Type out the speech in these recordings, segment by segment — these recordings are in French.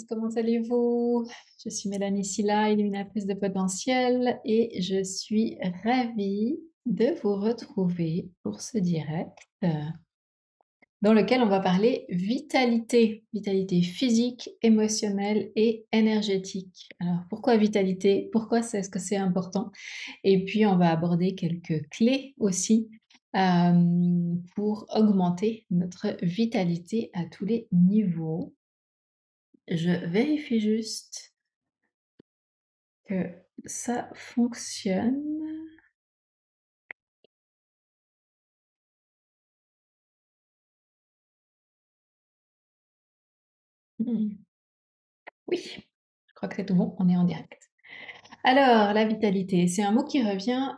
comment allez-vous? Je suis Mélanie Silla, illuminatrice de potentiel et je suis ravie de vous retrouver pour ce direct dans lequel on va parler vitalité, vitalité physique, émotionnelle et énergétique. Alors pourquoi vitalité? Pourquoi est-ce que c'est important? Et puis on va aborder quelques clés aussi pour augmenter notre vitalité à tous les niveaux. Je vérifie juste que ça fonctionne. Mmh. Oui, je crois que c'est tout bon, on est en direct. Alors, la vitalité, c'est un mot qui revient,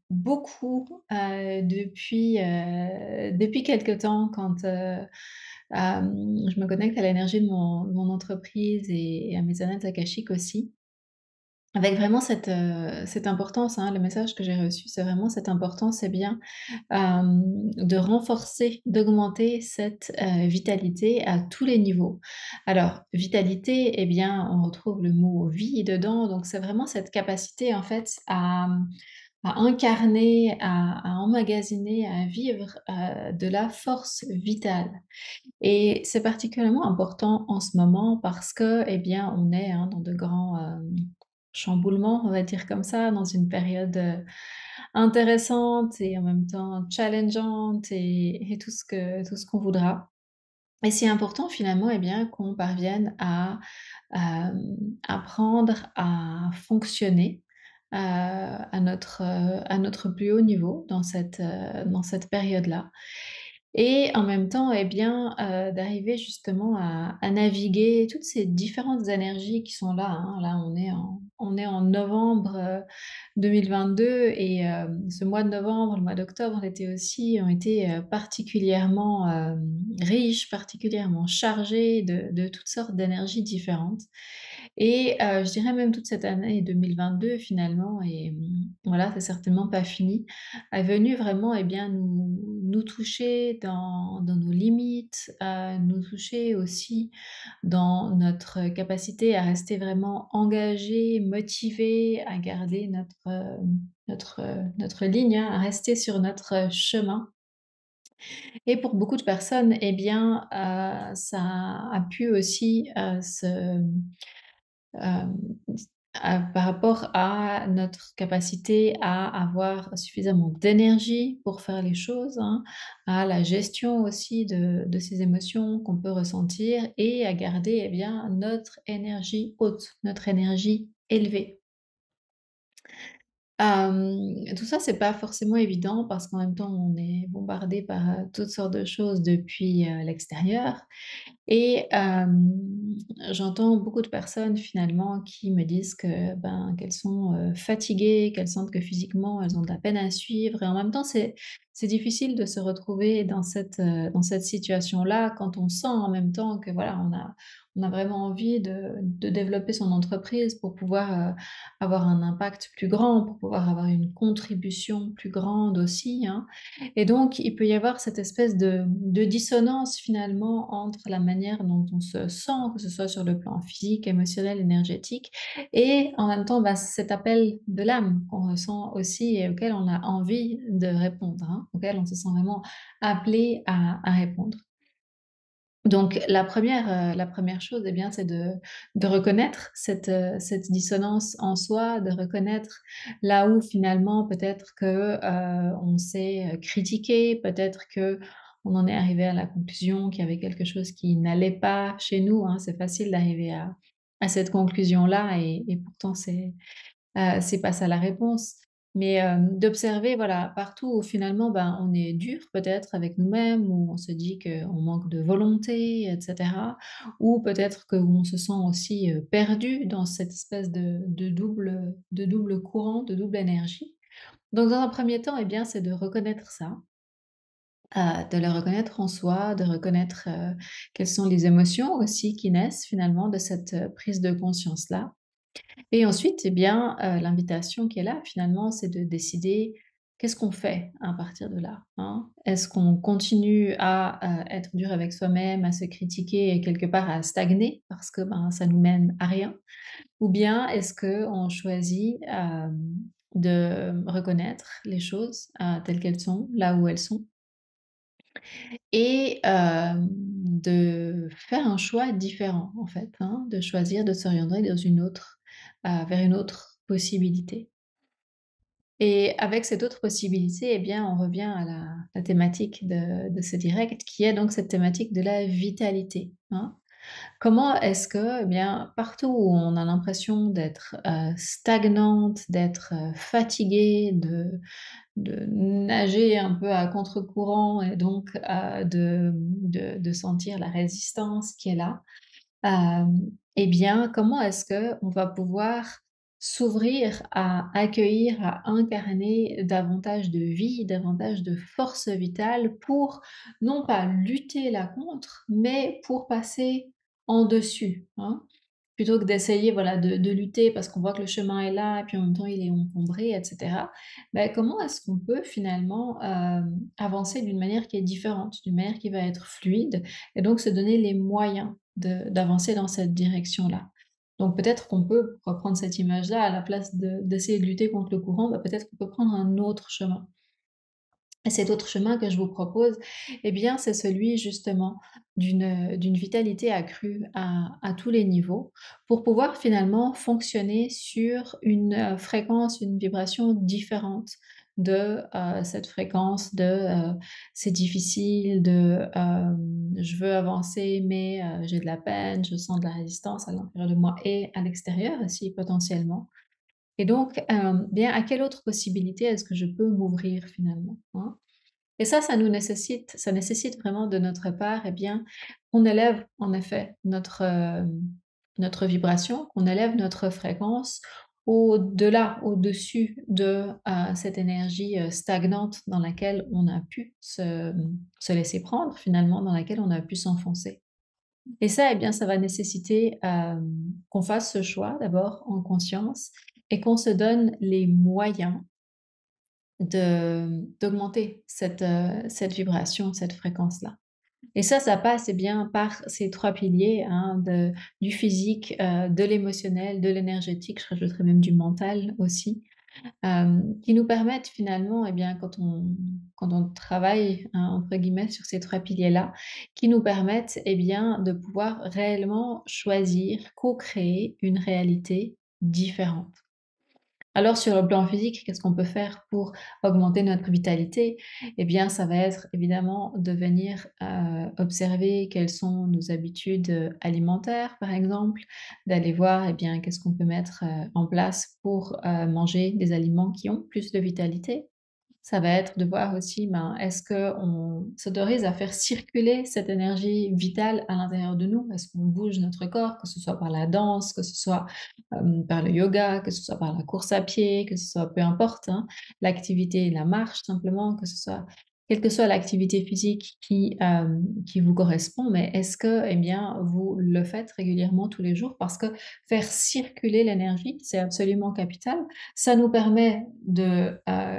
beaucoup, depuis quelque temps quand, je me connecte à l'énergie de mon entreprise et à mes annales akashiques aussi. Avec vraiment cette importance, hein, le message que j'ai reçu, c'est vraiment cette importance, c'est bien, de renforcer, d'augmenter cette, vitalité à tous les niveaux. Alors, vitalité, eh bien, on retrouve le mot «vie» dedans, donc c'est vraiment cette capacité, en fait, à incarner, à emmagasiner, à vivre, de la force vitale et c'est particulièrement important en ce moment parce que, eh bien, on est, hein, dans de grands, chamboulements, on va dire comme ça, dans une période, intéressante et en même temps challengeante et tout ce qu'on voudra et c'est important finalement, eh bien, qu'on parvienne apprendre à fonctionner, à notre plus haut niveau dans cette période-là et en même temps, eh bien, d'arriver justement à naviguer toutes ces différentes énergies qui sont là, hein. Là, on est en novembre, 2022 et ce mois de novembre, le mois d'octobre, l'été aussi, ont été, particulièrement, riches, particulièrement chargés de toutes sortes d'énergies différentes et je dirais même toute cette année 2022 finalement et voilà, c'est certainement pas fini, est venue vraiment, eh bien, nous toucher dans nos limites, nous toucher aussi dans notre capacité à rester vraiment engagés, motivés, à garder notre ligne, hein, à rester sur notre chemin et pour beaucoup de personnes, eh bien, ça a pu aussi, Hem, par rapport à notre capacité à avoir suffisamment d'énergie pour faire les choses, hein, à la gestion aussi de ces émotions qu'on peut ressentir et à garder, eh bien, notre énergie haute, notre énergie élevée. Tout ça, c'est pas forcément évident parce qu'en même temps, on est bombardé par, toutes sortes de choses depuis, l'extérieur et j'entends beaucoup de personnes finalement qui me disent que, ben, qu'elles sont, fatiguées, qu'elles sentent que physiquement elles ont de la peine à suivre et en même temps c'est difficile de se retrouver dans cette situation-là quand on sent en même temps que voilà, on a vraiment envie de développer son entreprise pour pouvoir, avoir un impact plus grand, pour pouvoir avoir une contribution plus grande aussi, hein. Et donc, il peut y avoir cette espèce de dissonance finalement entre la manière dont on se sent, que ce soit sur le plan physique, émotionnel, énergétique, et en même temps, bah, cet appel de l'âme qu'on ressent aussi et auquel on a envie de répondre, hein, auquel on se sent vraiment appelé à répondre. Donc la première chose, eh bien, c'est de reconnaître cette dissonance en soi, de reconnaître là où finalement peut-être que, on s'est, critiqué, peut-être qu'on en est arrivé à la conclusion qu'il y avait quelque chose qui n'allait pas chez nous, hein. C'est facile d'arriver à cette conclusion-là et pourtant c'est pas ça la réponse. Mais, d'observer, voilà, partout où finalement, ben, on est dur peut-être avec nous-mêmes, où on se dit qu'on manque de volonté et cetera. Ou peut-être qu'on se sent aussi, perdu dans cette espèce de double courant, de double énergie. Donc dans un premier temps, eh bien, c'est de reconnaître ça, de le reconnaître en soi, de reconnaître, quelles sont les émotions aussi qui naissent finalement de cette, prise de conscience-là. Et ensuite, eh bien, l'invitation qui est là finalement, c'est de décider qu'est-ce qu'on fait à partir de là, hein? Est-ce qu'on continue à, être dur avec soi-même, à se critiquer et quelque part à stagner parce que, ben, ça nous mène à rien? Ou bien est-ce qu'on choisit, de reconnaître les choses, telles qu'elles sont, là où elles sont et de faire un choix différent en fait, hein, de choisir de s'orienter dans une autre, vers une autre possibilité. Et avec cette autre possibilité, eh bien, on revient à la thématique de ce direct qui est donc cette thématique de la vitalité, hein. Comment est-ce que, eh bien, partout où on a l'impression d'être, stagnante, d'être, fatiguée, de nager un peu à contre-courant et donc, de sentir la résistance qui est là, et bien, comment est-ce qu'on va pouvoir s'ouvrir à accueillir, à incarner davantage de vie, davantage de force vitale pour non pas lutter là contre, mais pour passer en dessus, hein? Plutôt que d'essayer, voilà, de lutter parce qu'on voit que le chemin est là et puis en même temps il est encombré et cetera. Comment est-ce qu'on peut finalement, avancer d'une manière qui est différente, d'une manière qui va être fluide et donc se donner les moyens d'avancer dans cette direction-là? Donc peut-être qu'on peut reprendre cette image-là à la place d'essayer de lutter contre le courant, peut-être qu'on peut prendre un autre chemin. Et cet autre chemin que je vous propose, eh bien, c'est celui justement d'une vitalité accrue à tous les niveaux, pour pouvoir finalement fonctionner sur une, fréquence, une vibration différente de, cette fréquence de, «c'est difficile», de, «je veux avancer mais, j'ai de la peine, je sens de la résistance à l'intérieur de moi et à l'extérieur aussi potentiellement». Et donc, bien à quelle autre possibilité est-ce que je peux m'ouvrir finalement, hein? Et ça nécessite vraiment de notre part, eh bien, qu'on élève en effet notre, notre vibration, qu'on élève notre fréquence au-delà, au-dessus de, cette énergie, stagnante dans laquelle on a pu se laisser prendre finalement, dans laquelle on a pu s'enfoncer. Et ça, eh bien, ça va nécessiter, qu'on fasse ce choix d'abord en conscience et qu'on se donne les moyens d'augmenter cette vibration, cette fréquence-là. Et ça passe, eh bien, par ces 3 piliers, hein, du physique, de l'émotionnel, de l'énergétique, je rajouterais même du mental aussi, qui nous permettent finalement, eh bien, quand on «travaille», hein, entre guillemets, sur ces 3 piliers-là, qui nous permettent, eh bien, de pouvoir réellement choisir, co-créer une réalité différente. Alors sur le plan physique, qu'est-ce qu'on peut faire pour augmenter notre vitalité? Eh bien, ça va être évidemment de venir, observer quelles sont nos habitudes, alimentaires, par exemple, d'aller voir, eh bien, qu'est-ce qu'on peut mettre, en place pour, manger des aliments qui ont plus de vitalité. Ça va être de voir aussi, ben, est-ce qu'on s'autorise à faire circuler cette énergie vitale à l'intérieur de nous? Est-ce qu'on bouge notre corps, que ce soit par la danse, que ce soit, par le yoga, que ce soit par la course à pied, que ce soit peu importe, hein, l'activité, la marche simplement, que ce soit quelle que soit l'activité physique qui vous correspond, mais est-ce que, eh bien, vous le faites régulièrement tous les jours? Parce que faire circuler l'énergie, c'est absolument capital. Ça nous permet de,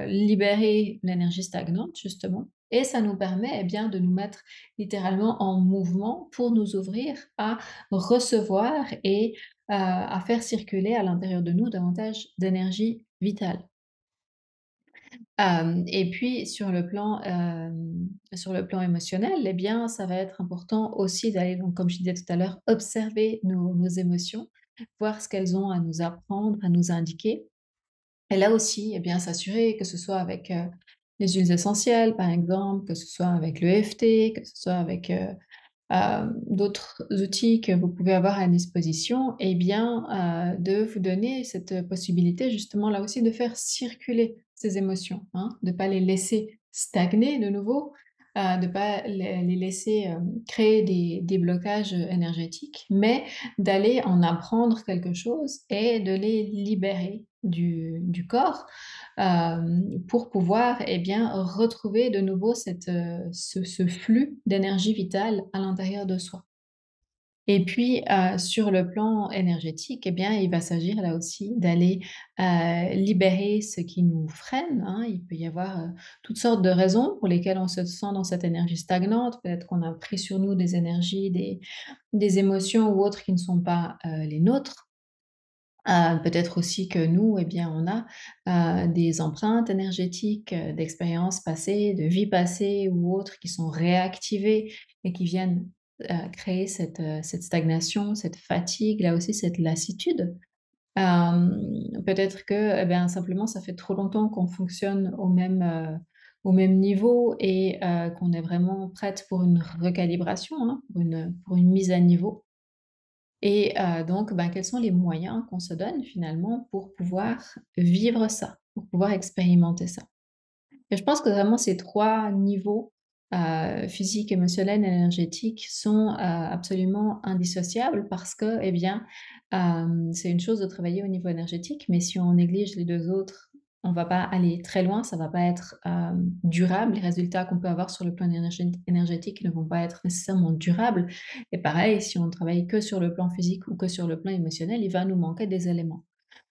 libérer l'énergie stagnante justement et ça nous permet, eh bien, de nous mettre littéralement en mouvement pour nous ouvrir à recevoir et à faire circuler à l'intérieur de nous davantage d'énergie vitale. Et puis sur le plan émotionnel, eh bien, ça va être important aussi d'aller donc comme je disais tout à l'heure, observer nos émotions, voir ce qu'elles ont à nous apprendre, à nous indiquer. Et là aussi, eh bien, s'assurer que ce soit avec, les huiles essentielles, par exemple, que ce soit avec le l'EFT, que ce soit avec, d'autres outils que vous pouvez avoir à disposition, eh bien, de vous donner cette possibilité justement là aussi de faire circuler ces émotions, hein. De pas les laisser stagner de nouveau, de pas les laisser, créer des blocages, énergétiques, mais d'aller en apprendre quelque chose et de les libérer du corps, pour pouvoir, eh bien, retrouver de nouveau ce flux d'énergie vitale à l'intérieur de soi. Et puis, sur le plan énergétique, eh bien, il va s'agir là aussi d'aller, libérer ce qui nous freine, hein. Il peut y avoir, toutes sortes de raisons pour lesquelles on se sent dans cette énergie stagnante. Peut-être qu'on a pris sur nous des énergies, des émotions ou autres qui ne sont pas, les nôtres. Peut-être aussi que nous, eh bien, on a, des empreintes énergétiques, d'expériences passées, de vies passées ou autres qui sont réactivées et qui viennent, créer cette stagnation, cette fatigue, là aussi cette lassitude. Peut-être que, eh bien, simplement ça fait trop longtemps qu'on fonctionne au même niveau et qu'on est vraiment prête pour une recalibration, hein, pour une mise à niveau. Et donc, ben, quels sont les moyens qu'on se donne finalement pour pouvoir vivre ça, pour pouvoir expérimenter ça? Et je pense que vraiment ces 3 niveaux, physique, émotionnel, énergétique sont, absolument indissociables parce que, eh bien, c'est une chose de travailler au niveau énergétique, mais si on néglige les 2 autres, on va pas aller très loin, ça va pas être, durable. Les résultats qu'on peut avoir sur le plan énergétique ne vont pas être nécessairement durables et pareil, si on travaille que sur le plan physique ou que sur le plan émotionnel, il va nous manquer des éléments.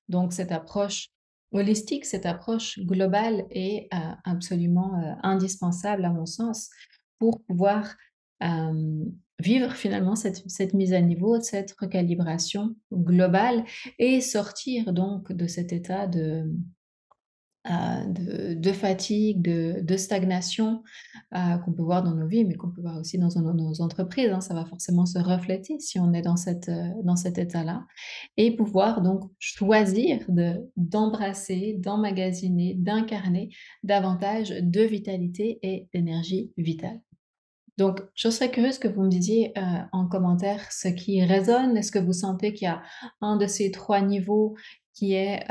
Donc cette approche holistique, cette approche globale est, absolument, indispensable à mon sens pour pouvoir, hem, vivre finalement cette mise à niveau, cette recalibration globale et sortir donc de cet état de fatigue, de stagnation, qu'on peut voir dans nos vies, mais qu'on peut voir aussi dans nos entreprises, hein. Ça va forcément se refléter si on est dans cet état-là et pouvoir donc choisir d'embrasser, d'emmagasiner, d'incarner davantage de vitalité et d'énergie vitale. Donc, je serais curieuse que vous me disiez, en commentaire ce qui résonne. Est-ce que vous sentez qu'il y a un de ces 3 niveaux qui est,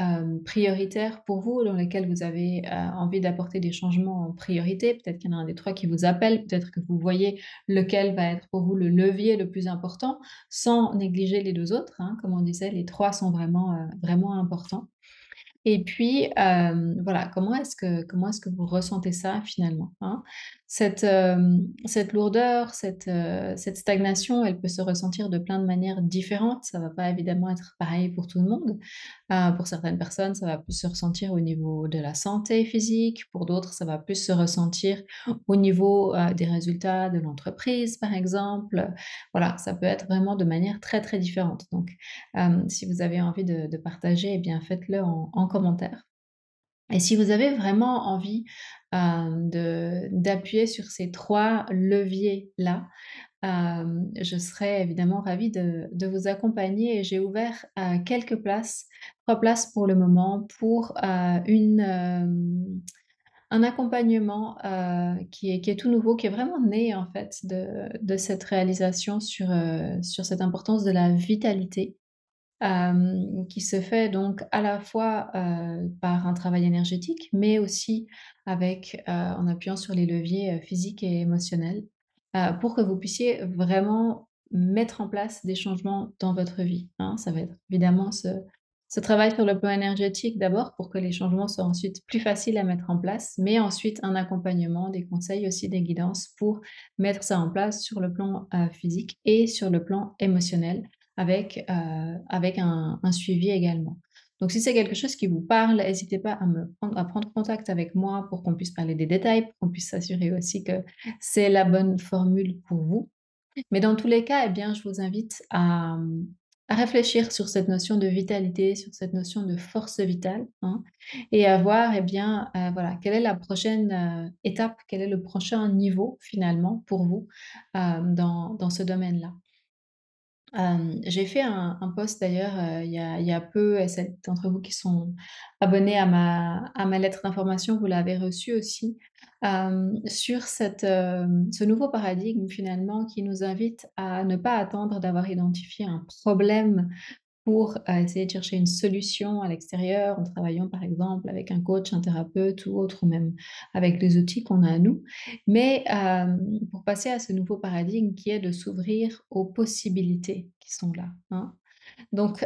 prioritaire pour vous, dans lequel vous avez, envie d'apporter des changements en priorité? Peut-être qu'il y en a un des 3 qui vous appelle, peut-être que vous voyez lequel va être pour vous le levier le plus important, sans négliger les 2 autres, hein. Comme on disait, les 3 sont vraiment, vraiment importants. Et puis, voilà, comment est-ce que vous ressentez ça finalement, hein? Cette lourdeur, cette stagnation, elle peut se ressentir de plein de manières différentes. Ça va pas évidemment être pareil pour tout le monde. Pour certaines personnes, ça va plus se ressentir au niveau de la santé physique, pour d'autres, ça va plus se ressentir au niveau, des résultats de l'entreprise, par exemple. Voilà, ça peut être vraiment de manière très, très différente. Donc, si vous avez envie de partager, eh bien, faites-le en commentaire. Et si vous avez vraiment envie, de d'appuyer sur ces 3 leviers-là, je serais évidemment ravie de vous accompagner et j'ai ouvert, quelques places, 3 places pour le moment pour, un accompagnement, qui est tout nouveau, qui est vraiment né en fait de cette réalisation sur cette importance de la vitalité. Qui se fait donc à la fois, par un travail énergétique, mais aussi avec, en appuyant sur les leviers, physiques et émotionnels, pour que vous puissiez vraiment mettre en place des changements dans votre vie, hein. Ça va être évidemment ce travail sur le plan énergétique d'abord pour que les changements soient ensuite plus faciles à mettre en place, mais ensuite un accompagnement, des conseils, aussi des guidances pour mettre ça en place sur le plan, physique et sur le plan émotionnel avec un suivi également. Donc si c'est quelque chose qui vous parle, n'hésitez pas à prendre contact avec moi pour qu'on puisse parler des détails, pour qu'on puisse s'assurer aussi que c'est la bonne formule pour vous. Mais dans tous les cas, eh bien, je vous invite à réfléchir sur cette notion de vitalité, sur cette notion de force vitale, hein, et à voir, eh bien, voilà, quelle est la prochaine, étape, quel est le prochain niveau finalement pour vous, dans ce domaine-là. J'ai fait un post d'ailleurs, il y a peu et celles d'entre vous qui sont abonnés à ma lettre d'information, vous l'avez reçue aussi, sur ce nouveau paradigme finalement qui nous invite à ne pas attendre d'avoir identifié un problème pour, essayer de chercher une solution à l'extérieur, en travaillant par exemple avec un coach, un thérapeute ou autre, ou même avec les outils qu'on a à nous. Mais, pour passer à ce nouveau paradigme qui est de s'ouvrir aux possibilités qui sont là, hein. Donc,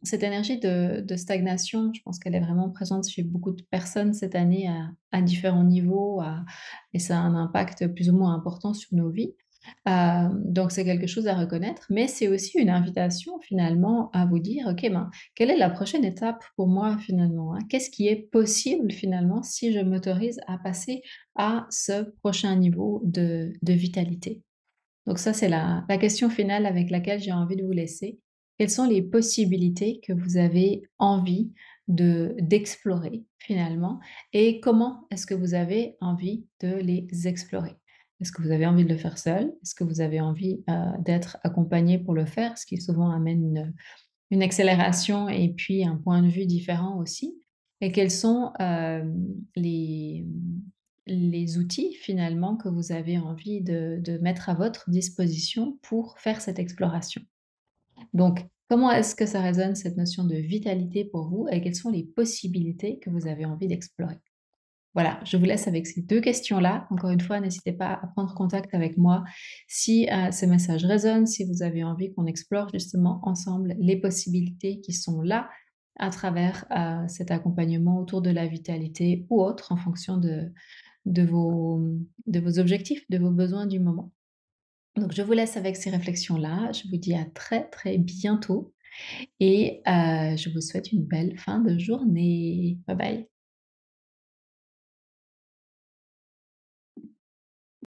cette énergie de stagnation, je pense qu'elle est vraiment présente chez beaucoup de personnes cette année à différents niveaux, et ça a un impact plus ou moins important sur nos vies. Donc c'est quelque chose à reconnaître, mais c'est aussi une invitation finalement à vous dire: «OK, ben, quelle est la prochaine étape pour moi finalement, hein? Qu'est-ce qui est possible finalement si je m'autorise à passer à ce prochain niveau de vitalité?» Donc ça, c'est la question finale avec laquelle j'ai envie de vous laisser. Quelles sont les possibilités que vous avez envie d'explorer finalement et comment est-ce que vous avez envie de les explorer? Est-ce que vous avez envie de le faire seul? Est-ce que vous avez envie, d'être accompagné pour le faire? Ce qui souvent amène une accélération et puis un point de vue différent aussi. Et quels sont, les outils finalement que vous avez envie de mettre à votre disposition pour faire cette exploration? Donc, comment est-ce que ça résonne cette notion de vitalité pour vous et quelles sont les possibilités que vous avez envie d'explorer? Voilà, je vous laisse avec ces 2 questions-là. Encore une fois, n'hésitez pas à prendre contact avec moi si, ce message résonne, si vous avez envie qu'on explore justement ensemble les possibilités qui sont là à travers, cet accompagnement autour de la vitalité ou autre en fonction de vos, de vos objectifs, de vos besoins du moment. Donc je vous laisse avec ces réflexions-là. Je vous dis à très, très bientôt et je vous souhaite une belle fin de journée. Bye bye.